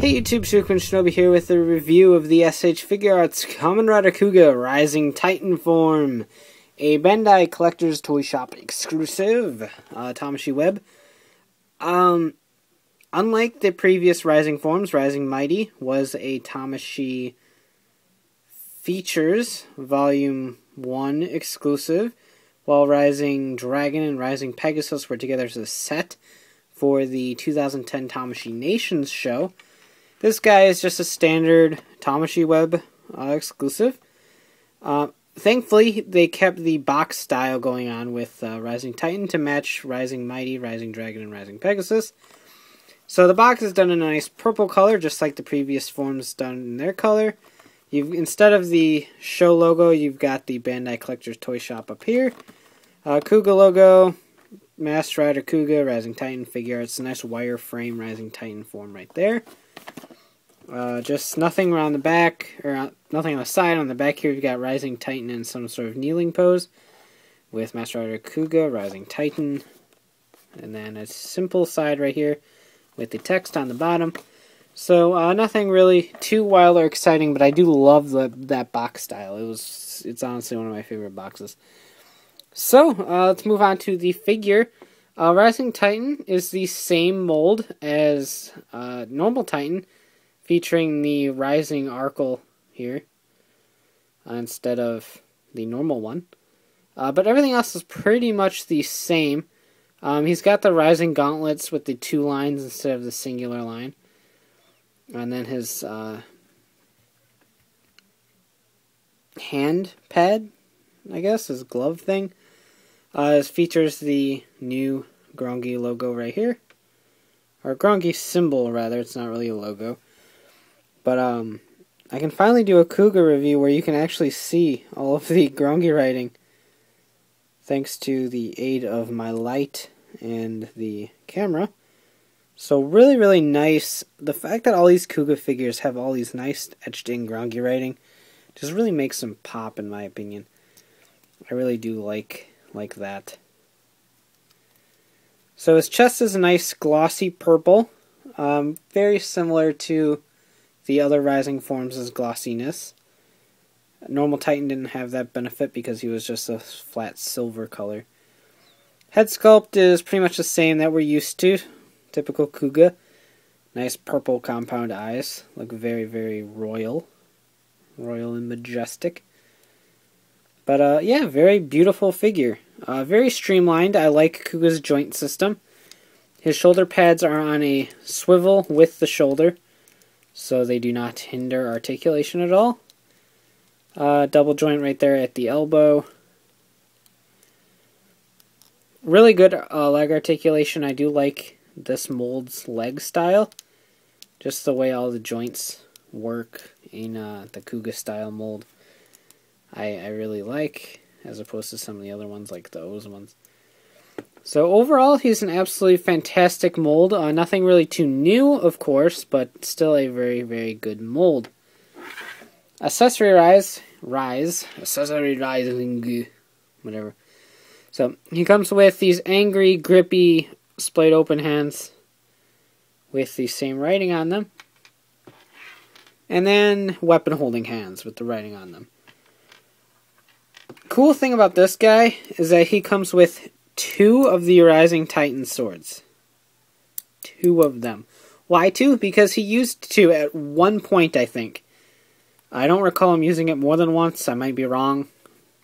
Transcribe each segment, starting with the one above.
Hey YouTube, Superman Shinobi here with a review of the S.H.Figuarts Kamen Rider Kuuga Rising Titan form. A Bandai Collector's Toy Shop exclusive, Tamashii Web. Unlike the previous Rising forms, Rising Mighty was a Tamashii Features Volume 1 exclusive, while Rising Dragon and Rising Pegasus were together as a set for the 2010 Tamashii Nations show. This guy is just a standard Tamashii Web exclusive. Thankfully, they kept the box style going on with Rising Titan to match Rising Mighty, Rising Dragon, and Rising Pegasus. So the box is done in a nice purple color, just like the previous forms done in their color. Instead of the show logo, you've got the Bandai Collector's Toy Shop up here. Kuuga logo, Master Rider Kuuga, Rising Titan figure. It's a nice wireframe Rising Titan form right there. Just nothing around the back, or nothing on the side. On the back here, we've got Rising Titan in some sort of kneeling pose with Master Rider Kuuga, Rising Titan, and then a simple side right here with the text on the bottom. So nothing really too wild or exciting, but I do love that box style. It's honestly one of my favorite boxes. So let's move on to the figure. Rising Titan is the same mold as normal Titan, featuring the Rising Arkle here instead of the normal one. But everything else is pretty much the same. He's got the Rising Gauntlets with the 2 lines instead of the singular line. And then his hand pad, I guess, his glove thing, features the new Grongi logo right here. Or Grongi symbol, rather. It's not really a logo. But I can finally do a Kuuga review where you can actually see all of the Grongi writing, thanks to the aid of my light and the camera. So really, really nice. The fact that all these Kuuga figures have all these nice etched-in Grongi writing just really makes them pop, in my opinion. I really do like that. So his chest is a nice glossy purple, very similar to the other Rising forms' glossiness. Normal Titan didn't have that benefit because he was just a flat silver color. Head sculpt is pretty much the same that we're used to. Typical Kuuga. Nice purple compound eyes. Look very, very royal. Royal and majestic. But yeah, very beautiful figure. Very streamlined. I like Kuuga's joint system. His shoulder pads are on a swivel with the shoulder, so they do not hinder articulation at all. Double joint right there at the elbow. Really good leg articulation. I do like this mold's leg style. Just the way all the joints work in the Kuuga style mold. I really like, as opposed to some of the other ones like the O's ones. So overall, he's an absolutely fantastic mold. Nothing really too new, of course, but still a very, very good mold. Accessory rising, whatever. So he comes with these angry, grippy, splayed open hands with the same writing on them. And then weapon holding hands with the writing on them. Cool thing about this guy is that he comes with 2 of the Rising Titan swords. 2 of them. Why 2? Because he used 2 at one point, I think. I don't recall him using it more than once. I might be wrong.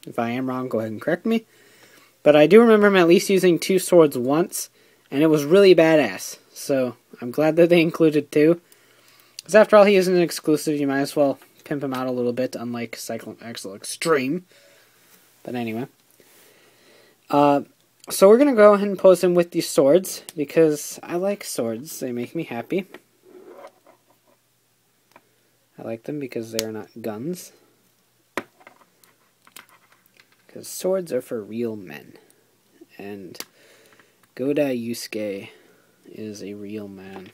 If I am wrong, go ahead and correct me. But I do remember him at least using 2 swords once, and it was really badass. So I'm glad that they included 2. Because after all, he isn't an exclusive. You might as well pimp him out a little bit, unlike Cyclone Axle Extreme. But anyway. So we're going to go ahead and pose him with these swords, because I like swords. They make me happy. I like them because they're not guns. Because swords are for real men. And Godai Yusuke is a real man.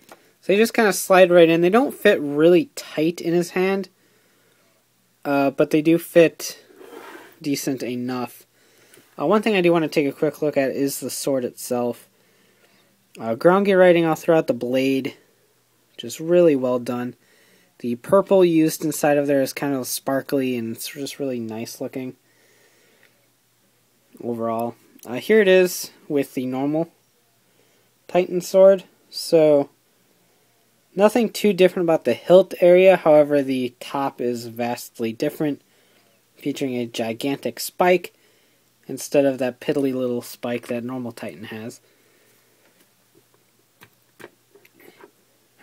So they just kind of slide right in. They don't fit really tight in his hand, but they do fit decent enough. One thing I do want to take a quick look at is the sword itself. Grongi writing all throughout the blade. Just really well done. The purple used inside of there is kind of sparkly, and it's just really nice looking overall. Here it is with the normal Titan sword. So, nothing too different about the hilt area. However, the top is vastly different, featuring a gigantic spike instead of that piddly little spike that normal Titan has.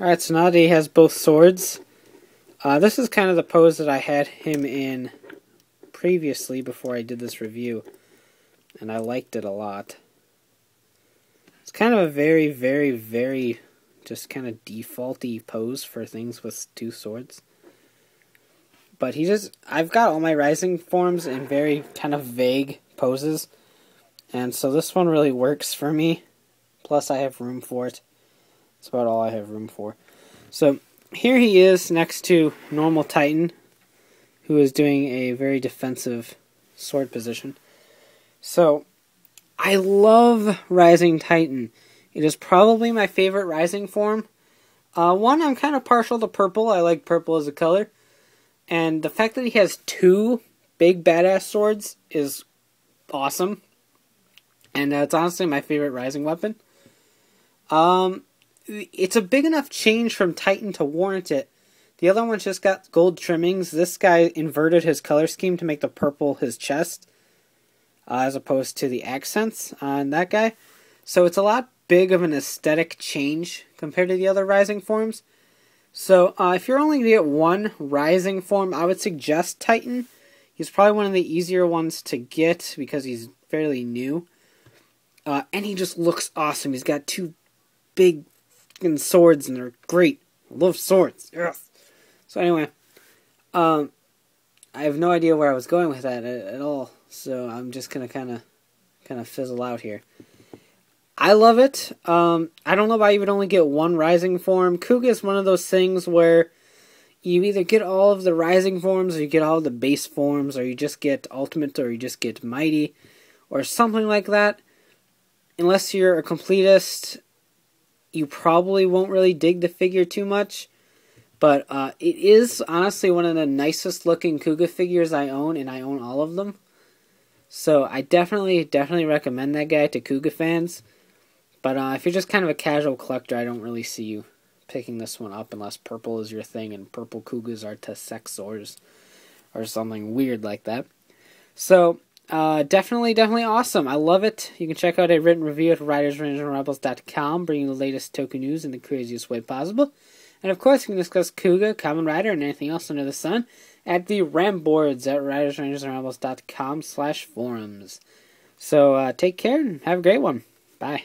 Alright, so now that he has both swords, this is kind of the pose that I had him in previously before I did this review, and I liked it a lot. It's kind of a very, very, very just kind of defaulty pose for things with two swords. But I've got all my rising forms in very kind of vague poses, and so this one really works for me. Plus I have room for it. That's about all I have room for. So here he is next to normal Titan, who is doing a very defensive sword position. So I love Rising Titan. It is probably my favorite rising form. One, I'm kind of partial to purple. I like purple as a color. And the fact that he has two big badass swords is awesome. And it's honestly my favorite rising weapon. It's a big enough change from Titan to warrant it. The other one's just got gold trimmings. This guy inverted his color scheme to make the purple his chest, as opposed to the accents on that guy. So it's a lot big of an aesthetic change compared to the other rising forms. So if you're only going to get one rising form, I would suggest Titan. He's probably one of the easier ones to get because he's fairly new. And he just looks awesome. He's got two big swords, and they're great. I love swords. Yes. So anyway, I have no idea where I was going with that at all. So I'm just gonna kind of fizzle out here. I love it. I don't know why you would only get one rising form. Kuuga is one of those things where you either get all of the rising forms, or you get all of the base forms, or you just get ultimate, or you just get mighty, or something like that. Unless you're a completist, you probably won't really dig the figure too much. But it is honestly one of the nicest looking Kuuga figures I own, and I own all of them. So I definitely recommend that guy to Kuuga fans. But if you're just kind of a casual collector, I don't really see you picking this one up unless purple is your thing, and purple Kuugas are to sex swords or something weird like that. So definitely awesome. I love it. You can check out a written review at RidersRangersandRebels.com, bringing the latest Toku news in the craziest way possible. And of course, you can discuss Kuuga, Kamen Rider, and anything else under the sun at the Ramboards at RidersRangersandRebels.com/forums. So take care and have a great one. Bye.